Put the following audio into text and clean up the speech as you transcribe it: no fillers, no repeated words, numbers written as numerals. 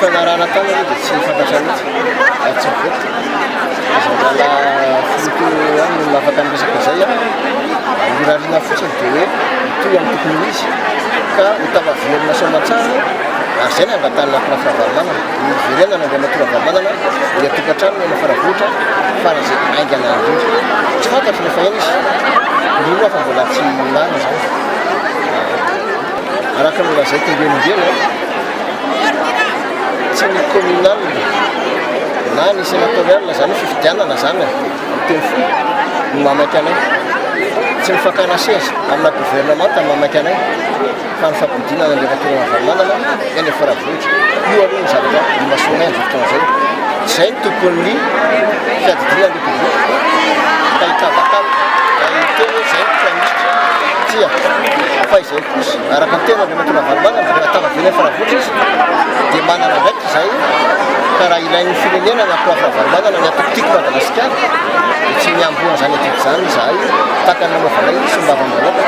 fanarana tany dia tsy fantatra mihitsy tsy voty azala foto any afaka miresaka zay mirarina fotsiny dia hoe itoy amin'ny tokony izy ka hotavaverina soamatsara ary zay ny angatany pirafiravaromanana iverenana andray matoravaromanana dia tokantrano ny faravotra fara zay aingana indrindra tsy fantatry nefa eny izy indrindra fa mbola tsy lana zany araka ny lazay tingenongena tsy ny communal na ny sénatorial zany fifidianana zany teny fo no mamaky anay tsy mifakana seza amina gouvernement ny mamaky anay fa ny fampidinana le matoravaromanana eny faravotra io aloha ny zavatra imasona ny fotoana zay ny tokony fiadidiana republique ka hitabakaba teny hoe zay praministre tia fa izay kosa araka ny tena le matoravaromanana dia natavaveny faravotra izy dia manana ndraiky zay ka raha ilain'ny firenena ny pirafiravaromanana ny atokotiko Madagasikara dia tsy miamboana zany atiky zany zahay takany namavanay sombavambalaka